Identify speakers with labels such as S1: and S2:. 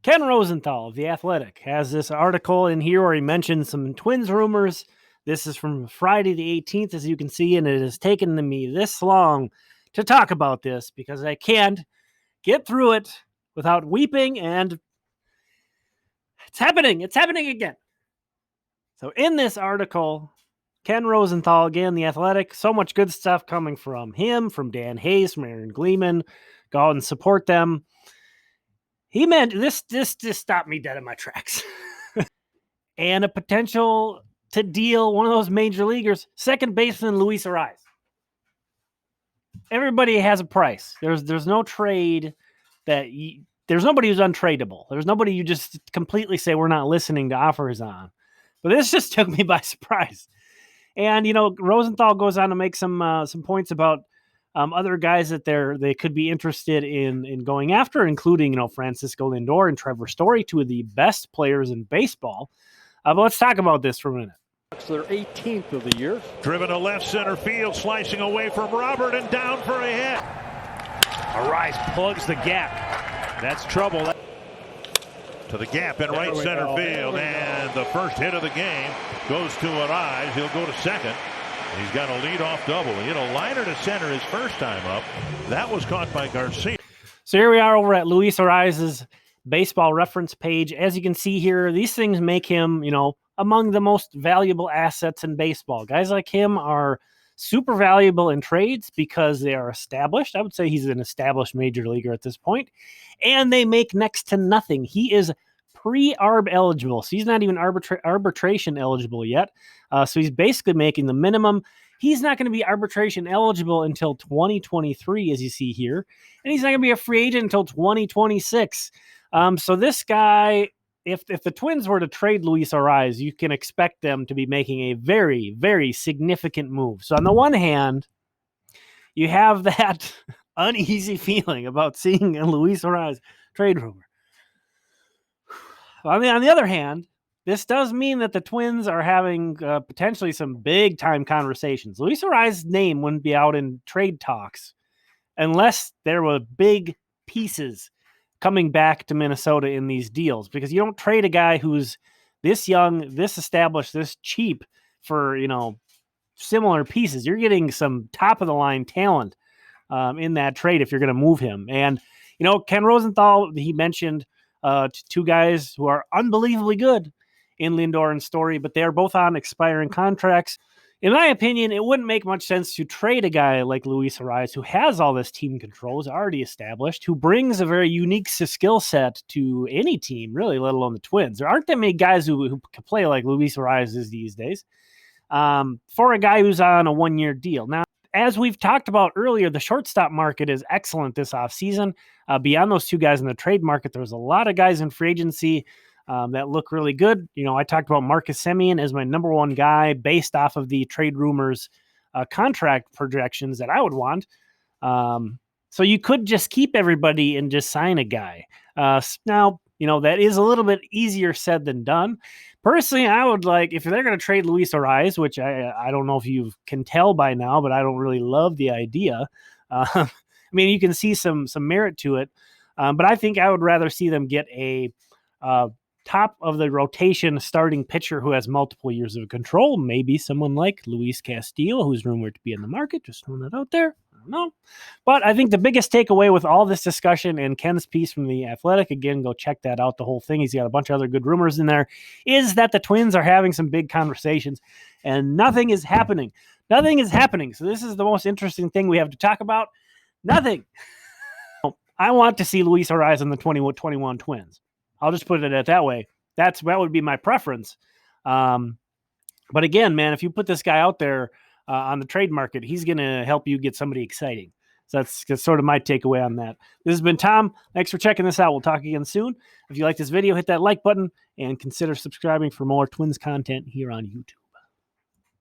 S1: Ken Rosenthal of The Athletic has this article in here where he mentions some Twins rumors. This is from Friday the 18th, as you can see, and it has taken me this long to talk about this because I can't get through it without weeping, and it's happening. It's happening again. So in this article, Ken Rosenthal, again, The Athletic, so much good stuff coming from him, from Dan Hayes, from Aaron Gleeman. Go out and support them. He meant this just stopped me dead in my tracks. And a potential to deal one of those major leaguers, second baseman Luis Arraez. Everybody has a price. There's no trade there's nobody who's untradeable. There's nobody you just completely say we're not listening to offers on. But this just took me by surprise. And, Rosenthal goes on to make some points about other guys that they could be interested in going after, including, Francisco Lindor and Trevor Story, two of the best players in baseball. But let's talk about this for a minute.
S2: It's their 18th of the year.
S3: Driven to left center field, slicing away from Robert and down for a hit.
S4: Arraez plugs the gap. That's trouble.
S3: To the gap in right center field, and the first hit of the game goes to Arraez. He'll go to second. He's got a leadoff double. He hit a liner to center his first time up. That was caught by Garcia.
S1: So here we are over at Luis Arraez's baseball reference page. As you can see here, these things make him, among the most valuable assets in baseball. Guys like him are super valuable in trades because they are established. I would say he's an established major leaguer at this point, and they make next to nothing. He is pre-arb eligible, so he's not even arbitration eligible yet. So he's basically making the minimum. He's not going to be arbitration eligible until 2023, as you see here, and he's not going to be a free agent until 2026. So this guy, if the Twins were to trade Luis Arraez, you can expect them to be making a very, very significant move. So on the one hand, you have that uneasy feeling about seeing a Luis Arraez trade rumor. On the other hand, this does mean that the Twins are having potentially some big-time conversations. Luis Arraez's name wouldn't be out in trade talks unless there were big pieces coming back to Minnesota in these deals, because you don't trade a guy who's this young, this established, this cheap for, similar pieces. You're getting some top-of-the-line talent in that trade if you're going to move him. And, Ken Rosenthal, he mentioned two guys who are unbelievably good in Lindor and Story, but they're both on expiring contracts. In my opinion, it wouldn't make much sense to trade a guy like Luis Arraez, who has all this team control, is already established, who brings a very unique skill set to any team, really, let alone the Twins. There aren't that many guys who can play like Luis Arraez is these days, for a guy who's on a one-year deal. Now, as we've talked about earlier, the shortstop market is excellent this offseason. Beyond those two guys in the trade market, there's a lot of guys in free agency that look really good. I talked about Marcus Semien as my number one guy based off of the trade rumors contract projections that I would want. So you could just keep everybody and just sign a guy. Now, that is a little bit easier said than done. Personally, I would like, if they're going to trade Luis Arraez, which I don't know if you can tell by now, but I don't really love the idea. I mean, you can see some merit to it, but I think I would rather see them get a top of the rotation starting pitcher who has multiple years of control. Maybe someone like Luis Castillo, who's rumored to be in the market. Just throwing that out there. I don't know. But I think the biggest takeaway with all this discussion and Ken's piece from The Athletic, again, go check that out, the whole thing. He's got a bunch of other good rumors in there, is that the Twins are having some big conversations and nothing is happening. Nothing is happening. So this is the most interesting thing we have to talk about. Nothing. I want to see Luis Arraez in the 2021 Twins. I'll just put it that way. That would be my preference. But again, man, if you put this guy out there on the trade market, he's going to help you get somebody exciting. So that's sort of my takeaway on that. This has been Tom. Thanks for checking this out. We'll talk again soon. If you like this video, hit that like button and consider subscribing for more Twins content here on YouTube.